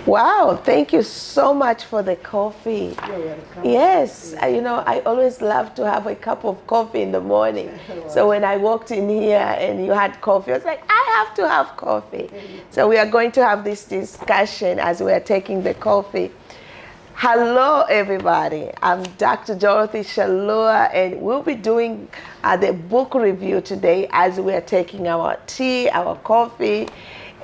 Wow, thank you so much for the coffee. You're welcome. Yes, I always love to have a cup of coffee in the morning. Wow. So when I walked in here and you had coffee, I was like, I have to have coffee. So we are going to have this discussion as we are taking the coffee. Hello, everybody. I'm Dr. Dorothy Shallua, and we'll be doing the book review today as we are taking our tea, our coffee.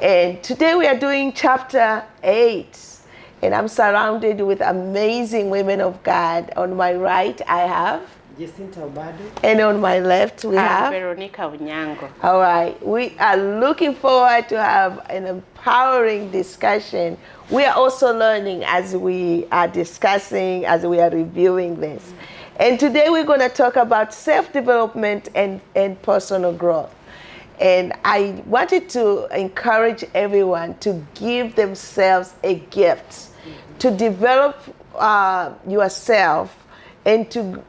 And today we are doing chapter 8. And I'm surrounded with amazing women of God. On my right, I have Jacinta Obado. And on my left, we have Veronica Unyango. All right. We are looking forward to have an empowering discussion. We are also learning as we are discussing, as we are reviewing this. And today we're going to talk about self-development and personal growth. And I wanted to encourage everyone to give themselves a gift, to develop yourself and to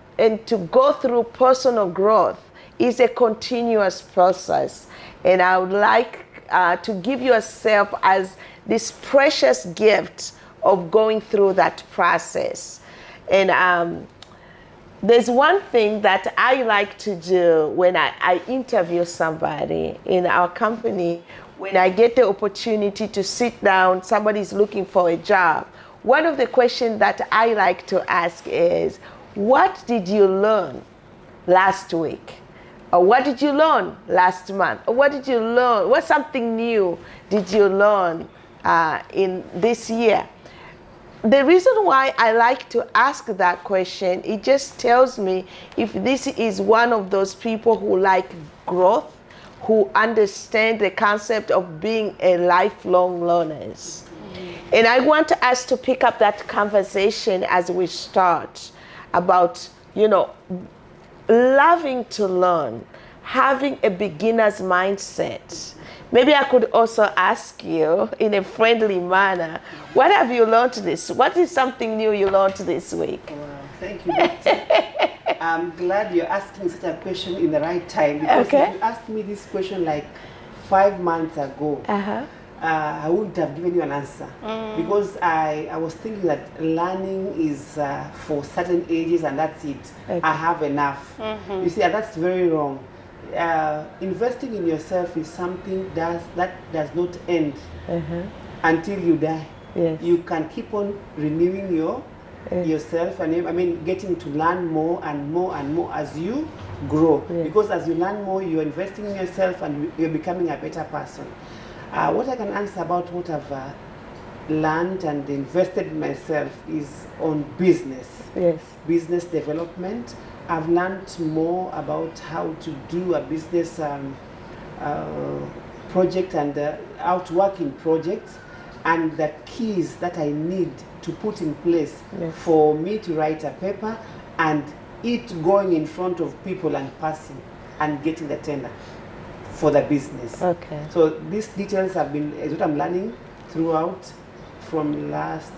go through personal growth is a continuous process. And I would like to give yourself as this precious gift of going through that process. And there's one thing that I like to do when I interview somebody in our company. When I get the opportunity to sit down, somebody's looking for a job. One of the questions that I like to ask is, what did you learn last week? Or what did you learn last month? Or what did you learn? What something new did you learn in this year? The reason why I like to ask that question, it just tells me if this is one of those people who like growth, who understand the concept of being a lifelong learners. And I want us to pick up that conversation as we start about, loving to learn, having a beginner's mindset. Maybe I could also ask you in a friendly manner, what have you learned this? What is something new you learned this week? Wow, thank you, Doctor. I'm glad you're asking such a question in the right time, because if you asked me this question like 5 months ago, I wouldn't have given you an answer, because I was thinking that learning is for certain ages and that's it. I have enough. You see, and that's very wrong. Investing in yourself is something that does not end until you die. Yes. You can keep on renewing yourself, and getting to learn more and more and more as you grow. Yes. Because as you learn more, you're investing in yourself and you're becoming a better person. What I can answer about what I've learned and invested in myself is on business. Yes. Business development. I've learned more about how to do a business project and how to work in projects, and the keys that I need to put in place for me to write a paper and it going in front of people and passing and getting the tender for the business. Okay. So these details is what I'm learning throughout from last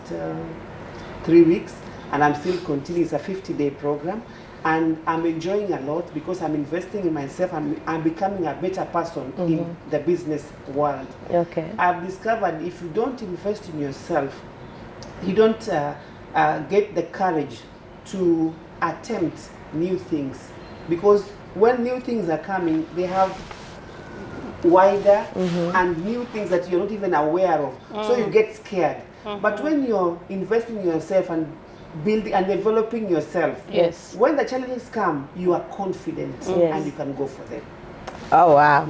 3 weeks, and I'm still continuing. It's a 50-day program. And I'm enjoying a lot because I'm investing in myself and I'm becoming a better person in the business world. Okay. I've discovered if you don't invest in yourself, you don't get the courage to attempt new things. Because when new things are coming, they have wider and new things that you're not even aware of. So you get scared. But when you're investing in yourself and building and developing yourself, when the challenges come, you are confident and you can go for them. Oh wow,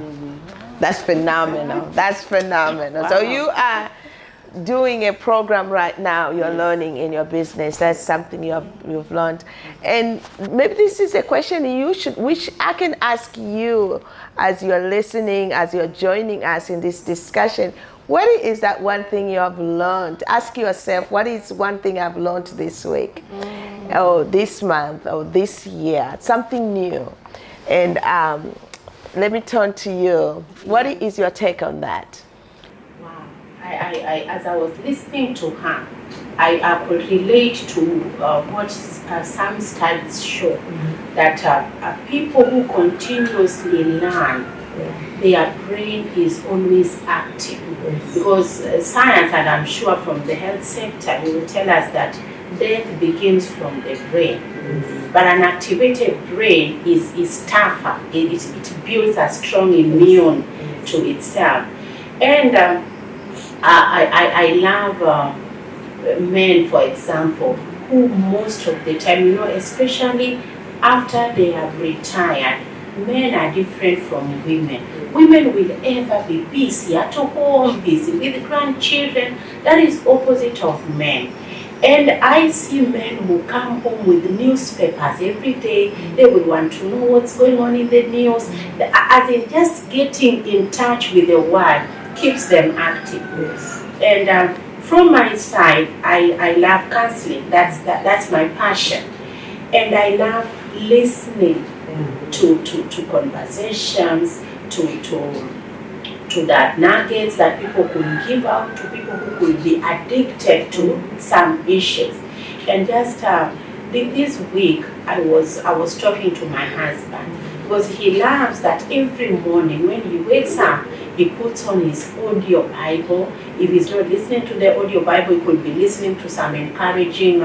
that's phenomenal. That's phenomenal. Wow. So you are doing a program right now. You're learning in your business. That's something you've learned. And maybe this is a question which I can ask you as you're listening, as you're joining us in this discussion. What is that one thing you have learned? Ask yourself, what is one thing I've learned this week, or this month, or this year? Something new. And let me turn to you. What is your take on that? Wow. I as I was listening to her, I could relate to what some studies show, that people who continuously learn, their brain is always active. Because science, and I'm sure from the health sector, will tell us that death begins from the brain. But an activated brain is tougher. It builds a strong immune to itself. And I love men, for example, who most of the time, especially after they have retired, men are different from women. Women will ever be busy at home, busy with grandchildren. That is opposite of men. And I see men who come home with newspapers every day. They will want to know what's going on in the news. As in just getting in touch with the world keeps them active. And from my side, I love counseling. That's my passion. And I love listening to conversations, to that nuggets that people could give out to people who could be addicted to some issues. And just this week, I was talking to my husband, because he loves that every morning when he wakes up, he puts on his audio Bible. If he's not listening to the audio Bible, he could be listening to some encouraging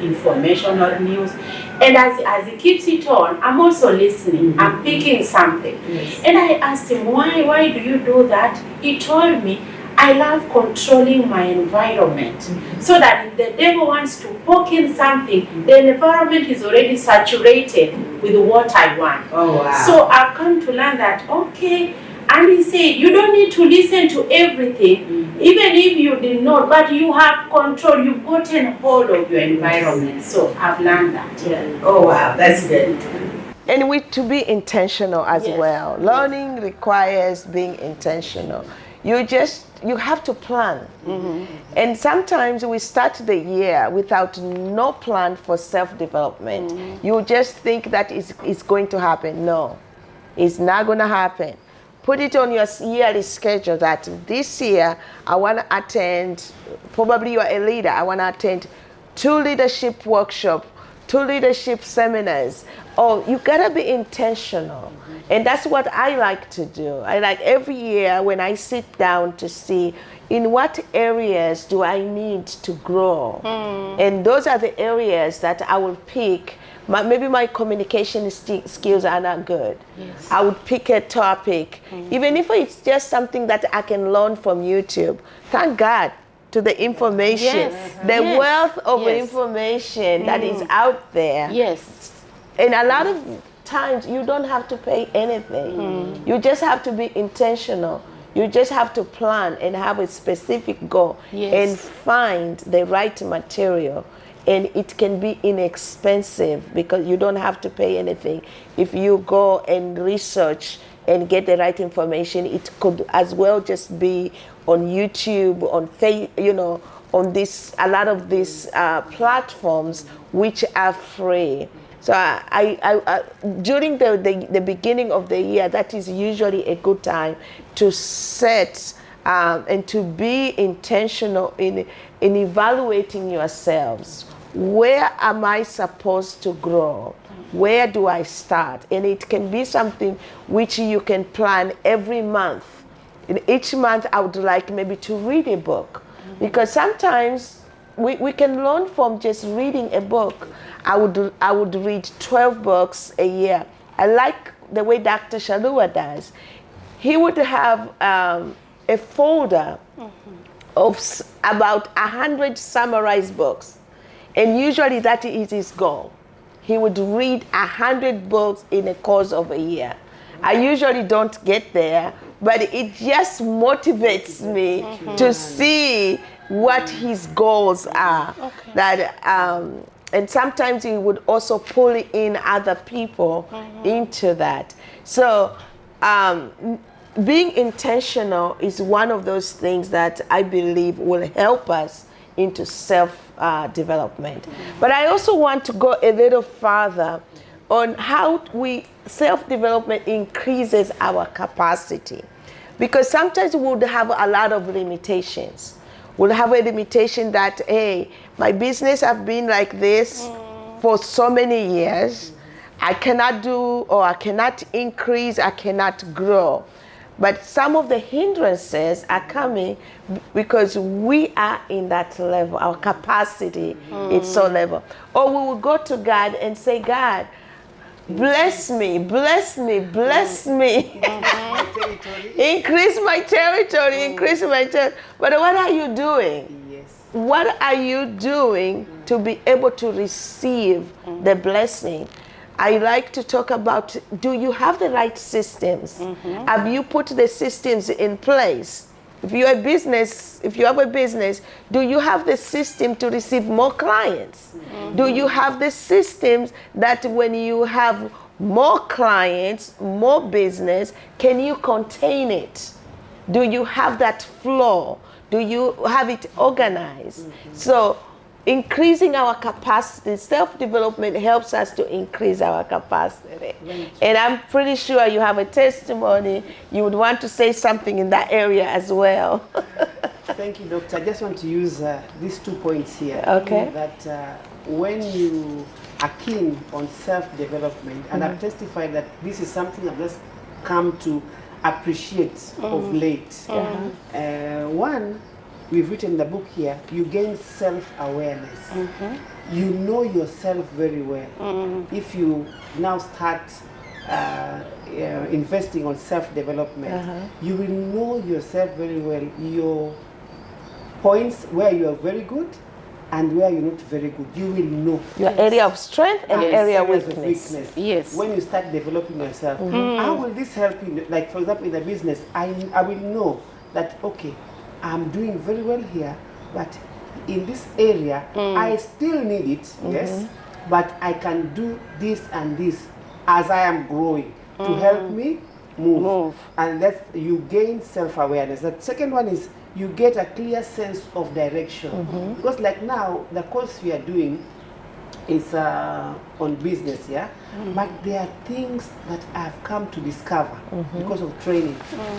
information or news. And as he keeps it on, I'm also listening. I'm picking something. And I asked him, why do you do that? He told me, I love controlling my environment. So that if the devil wants to poke in something, the environment is already saturated with what I want. Oh, wow. So I've come to learn that, okay. And he said, you don't need to listen to everything, even if you did not, but you have control, you've gotten hold of your environment. So I've learned that. Yeah. Oh, wow, that's good. And to be intentional as well. Learning requires being intentional. You have to plan. And sometimes we start the year without no plan for self-development. You just think that it's going to happen. No, it's not going to happen. Put it on your yearly schedule that this year I want to attend, probably you're a leader, I want to attend 2 leadership workshops, 2 leadership seminars. Oh, you gotta be intentional. And that's what I like to do. I like every year when I sit down to see in what areas do I need to grow. And those are the areas that I will pick. Maybe my communication skills are not good. I would pick a topic, even if it's just something that I can learn from YouTube. Thank God to the information, the wealth of information that is out there. And a lot of times you don't have to pay anything. You just have to be intentional. You just have to plan and have a specific goal and find the right material. And it can be inexpensive because you don't have to pay anything. If you go and research and get the right information, it could as well just be on YouTube, on on a lot of these platforms which are free. So I during the beginning of the year, that is usually a good time to set and to be intentional in evaluating yourselves. Where am I supposed to grow? Where do I start? And it can be something which you can plan every month. In each month, I would like maybe to read a book. Because sometimes we can learn from just reading a book. I would read 12 books a year. I like the way Dr. Shallua does. He would have a folder of about 100 summarized books. And usually that is his goal. He would read 100 books in the course of a year. I usually don't get there, but it just motivates me to see what his goals are. And sometimes he would also pull in other people into that. So being intentional is one of those things that I believe will help us into self-development. But I also want to go a little further on how self-development increases our capacity. Because sometimes we would have a lot of limitations. We'll have a limitation that, hey, my business has been like this for so many years. I cannot do, or I cannot increase, I cannot grow. But some of the hindrances are coming because we are in that level. Our capacity is so level. Or we will go to God and say, God, bless me, bless me, bless me. Increase my territory, increase my territory. But what are you doing? Yes. What are you doing to be able to receive the blessing? I like to talk about, do you have the right systems? Have you put the systems in place? If you have a business, do you have the system to receive more clients? Do you have the systems that when you have more clients, more business, can you contain it? Do you have that flow? Do you have it organized? So increasing our capacity, self-development helps us to increase our capacity. And I'm pretty sure you have a testimony. You would want to say something in that area as well. Thank you, Doctor. I just want to use these 2 points here. Okay. That when you are keen on self-development, and I've testified that this is something I've just come to appreciate of late. One, we've written the book here, you gain self-awareness. You know yourself very well. If you now start investing on self-development, you will know yourself very well, your points where you are very good and where you're not very good. You will know. Your area of strength and your area of weakness. Yes. When you start developing yourself, how will this help you? Like, for example, in the business, I will know that, okay, I'm doing very well here, but in this area, I still need it, yes, but I can do this and this as I am growing to help me move. And that you gain self-awareness. The second one is you get a clear sense of direction. Because like now, the course we are doing is on business, yeah? But there are things that I've come to discover because of training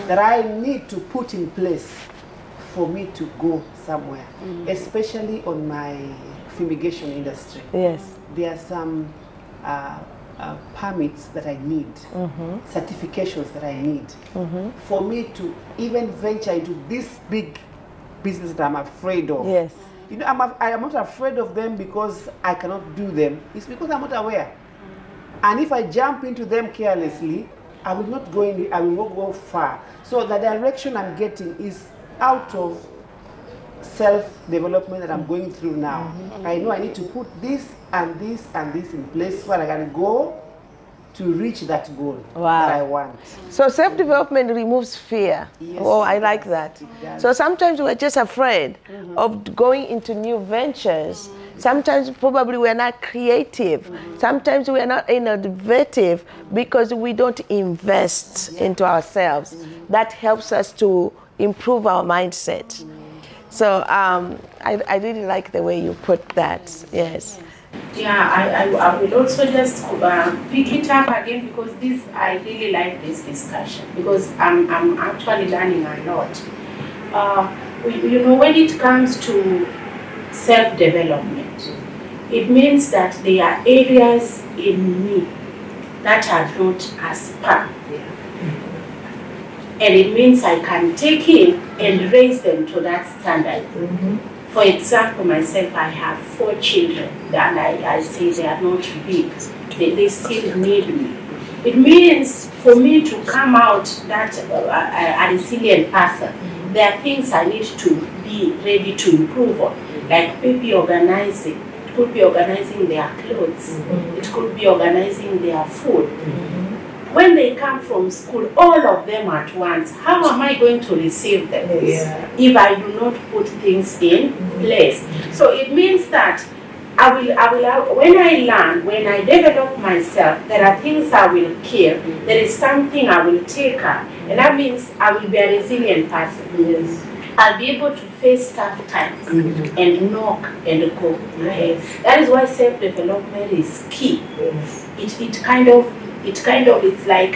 that I need to put in place for me to go somewhere, especially on my fumigation industry. Yes. There are some permits that I need, certifications that I need, for me to even venture into this big business that I'm afraid of. Yes. You know, I am not afraid of them because I cannot do them. It's because I'm not aware. And if I jump into them carelessly, I will not go far. So the direction I'm getting is out of self-development that I'm going through now. I know I need to put this and this and this in place where I can go to reach that goal that I want. So self-development removes fear. Yes, I like that. So sometimes we're just afraid of going into new ventures. Sometimes probably we're not creative. Sometimes we're not innovative because we don't invest into ourselves. That helps us to improve our mindset. So I really like the way you put that. Yes. Yeah, I will also just pick it up again because I really like this discussion because I'm actually learning a lot. When it comes to self-development, it means that there are areas in me that are not as spark. And it means I can take in and raise them to that standard. For example, myself, I have 4 children, and I say they are not big. They still need me. It means for me to come out that a resilient person, there are things I need to be ready to improve on, like maybe organizing. It could be organizing their clothes. It could be organizing their food. When they come from school, all of them at once, how am I going to receive them if I do not put things in place? So it means that when I learn, when I develop myself, there are things I will care. There is something I will take up. And that means I will be a resilient person. I'll be able to face tough times and knock and go ahead. That is why self-development is key. It's like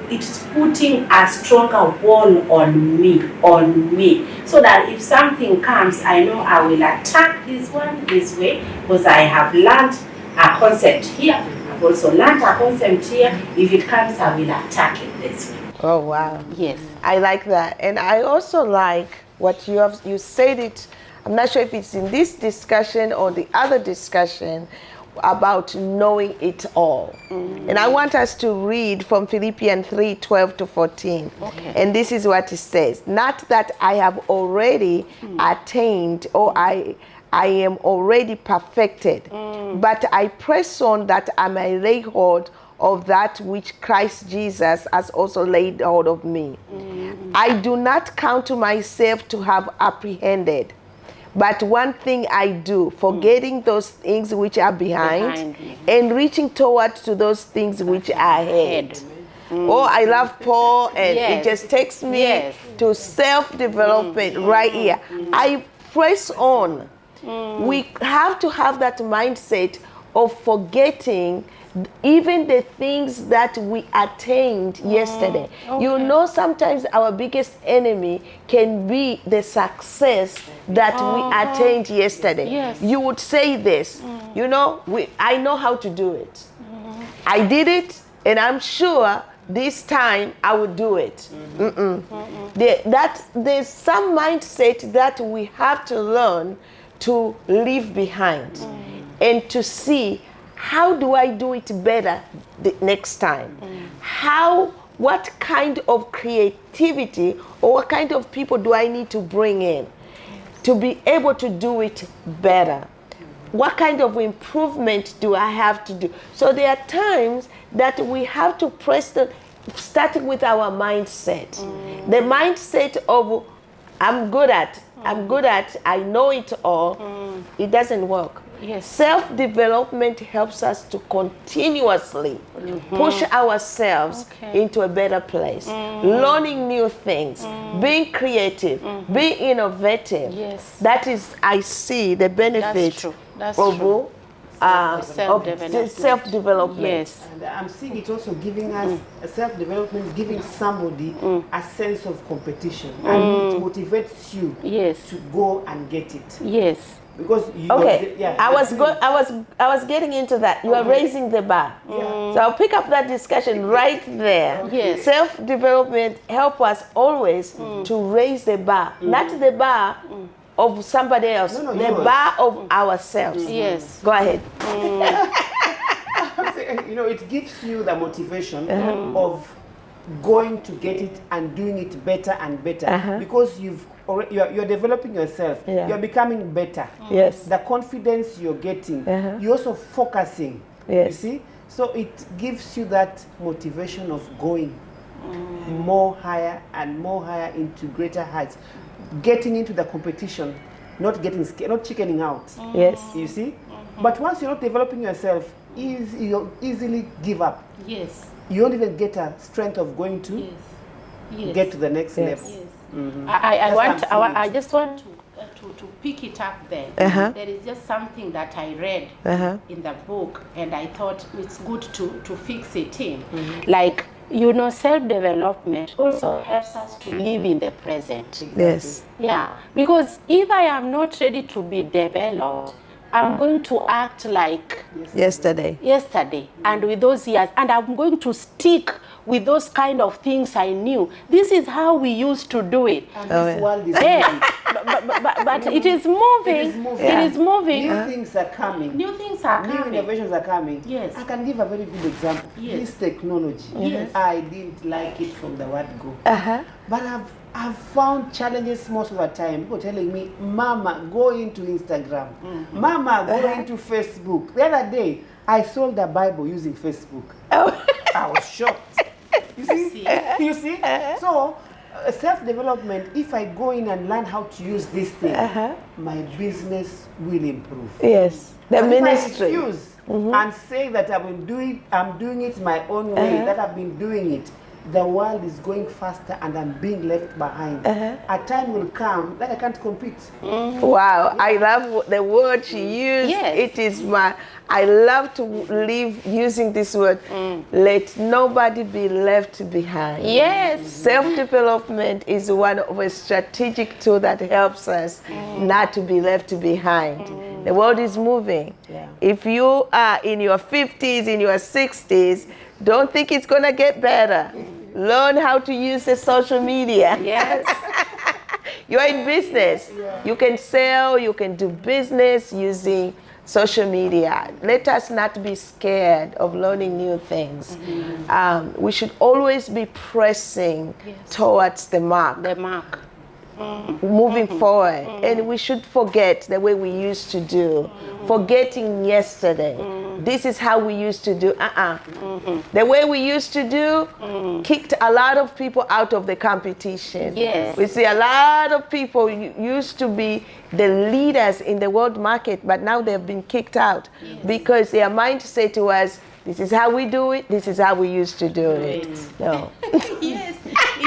it's putting a stronger wall on me, so that if something comes, I know I will attack this one this way because I have learned a concept here. I've also learned a concept here. If it comes, I will attack it this way. Oh, wow. Yes. I like that. And I also like what you said it, I'm not sure if it's in this discussion or the other discussion about knowing it all. And I want us to read from Philippians 3:12-14. Okay. And this is what it says. Not that I have already attained or I am already perfected, but I press on that I may lay hold of that which Christ Jesus has also laid hold of me. I do not count myself to have apprehended, but one thing I do, forgetting those things which are behind and reaching towards to those things which are ahead. Oh, I love Paul, and it just takes me to self-development right here. I press on. We have to have that mindset of forgetting even the things that we attained yesterday. You know, sometimes our biggest enemy can be the success that we attained yesterday. Yes. You would say this, you know, I know how to do it. I did it, and I'm sure this time I will do it. There's some mindset that we have to learn to leave behind and to see, how do I do it better the next time? What kind of creativity or what kind of people do I need to bring in to be able to do it better? What kind of improvement do I have to do? So there are times that we have to starting with our mindset. The mindset of I'm good at, I know it all, it doesn't work. Yes. Self-development helps us to continuously push ourselves into a better place, learning new things, being creative, being innovative. Yes. That is, I see the benefit of self-development. Yes. And I'm seeing it also giving us self-development, giving somebody a sense of competition, and it motivates you to go and get it. Yes. Because you I was getting into that. You are raising the bar. So I'll pick up that discussion right there. Yes. Self-development help us always to raise the bar, not the bar of somebody else, the yours. bar of ourselves. Yes. Go ahead. You know, it gives you the motivation of going to get it and doing it better and better, because you're developing yourself. You're becoming better. Yes. The confidence you're getting, you're also focusing. Yes. You see, so it gives you that motivation of going more higher and more higher into greater heights, getting into the competition, not getting scared, not chickening out. Yes. You see, but once you're not developing yourself, you'll easily give up. Yes. You don't even get a strength of going to get to the next level. Yes. I just want to pick it up there. There is just something that I read in the book, and I thought it's good to fix it in. Like, you know, self-development also helps us to live in the present. Yes. Yeah, because if I am not ready to be developed, I'm going to act like Yesterday. and with those years, and I'm going to stick with those kind of things I knew. This is how we used to do it. And this world is But it is moving. It is moving. New things are coming. New things are New coming. innovations are coming. Yes. I can give a very good example. Yes. This technology. Yes. I didn't like it from the word go. But I've found challenges most of the time. People telling me, Mama, go into Instagram. Mama, go into Facebook. The other day, I sold a Bible using Facebook. I was shocked. You see? You see? So, self-development, if I go in and learn how to use this thing, my business will improve. Yes. The But ministry. if I refuse and say that I'm doing it my own way, that I've been doing it, the world is going faster and I'm being left behind. A time will come that I can't compete. Wow, I love the word she used. Yes. It is I love to live using this word. Let nobody be left behind. Yes. Self-development is one of a strategic tool that helps us not to be left behind. The world is moving. If you are in your 50s, in your 60s, don't think it's going to get better. learn how to use the social media. Yes. You're in business. You can sell, you can do business using social media. Let us not be scared of learning new things. We should always be pressing towards the mark. The mark. Moving forward, and we should forget the way we used to do, forgetting yesterday. This is how we used to do. The way we used to do kicked a lot of people out of the competition. Yes. We see a lot of people used to be the leaders in the world market, but now they've been kicked out because their mindset was, this is how we do it, this is how we used to do it. No. Yes.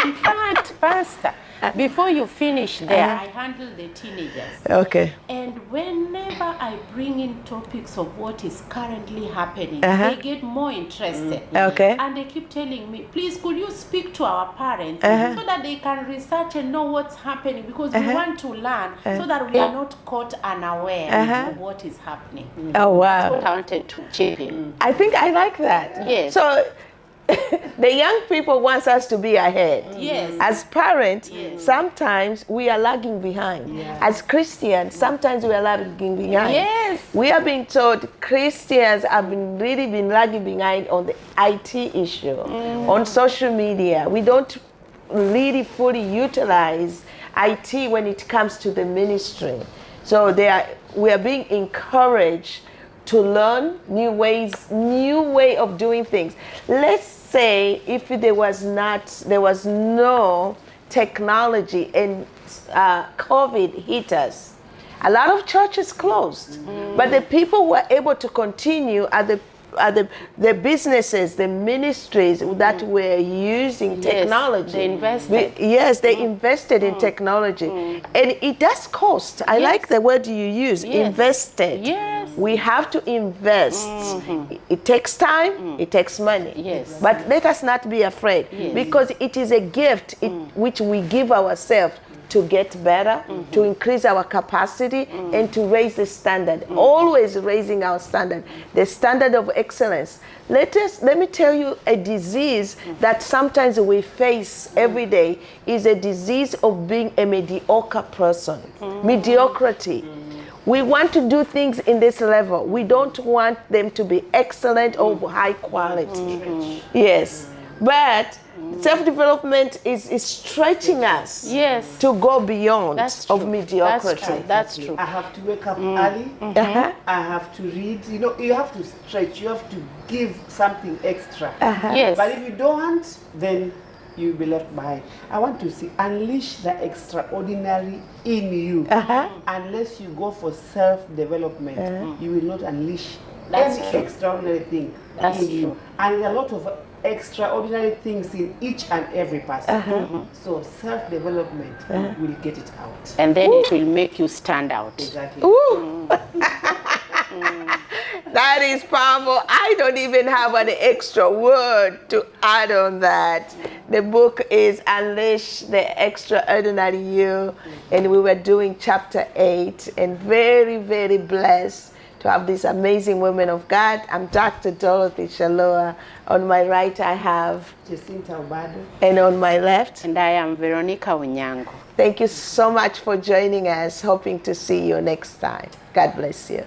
In fact, Pastor, before you finish there, I handle the teenagers. Okay. And whenever I bring in topics of what is currently happening, they get more interested. Okay. And they keep telling me, please, could you speak to our parents so that they can research and know what's happening, because we want to learn so that we are not caught unaware of what is happening. Oh, wow. That's what I wanted to chip in. I think I like that. Yes. So the young people want us to be ahead. Yes. As parents, sometimes we are lagging behind. As Christians, sometimes we are lagging behind. Yes. We are being told Christians have really been lagging behind on the IT issue, on social media. We don't really fully utilize IT when it comes to the ministry. So we are being encouraged to learn new way of doing things. Let's say if there was no technology and COVID hit us, a lot of churches closed, but the people were able to continue at the businesses, the ministries that were using technology. They invested. They invested in technology. And it does cost. I like the word you use, invested. Yes. We have to invest. It takes time, it takes money. Yes. But let us not be afraid, because it is a gift which we give ourselves to get better, to increase our capacity, and to raise the standard. Always raising our standard, the standard of excellence. Let me tell you, a disease that sometimes we face every day is a disease of being a mediocre person. Mediocrity. We want to do things in this level. We don't want them to be excellent or high quality. Yes. But self-development is stretching us to go beyond of mediocrity. That's true. I have to wake up early. I have to read. You have to stretch. You have to give something extra. Yes. But if you don't, then you'll be left behind. I want to see, unleash the extraordinary in you. Unless you go for self-development, you will not unleash any extraordinary thing in you. And a lot of extraordinary things in each and every person. So self-development will get it out. And then it will make you stand out. Exactly. That is powerful. I don't even have an extra word to add on that. The book is Unleash the Extraordinary You, and we were doing chapter 8, and very, very blessed to have these amazing women of God. I'm Dr. Dorothy Shallua. On my right, I have Jacinta Obado. And on my left, and I am Veronica Onyango. Thank you so much for joining us. Hoping to see you next time. God bless you.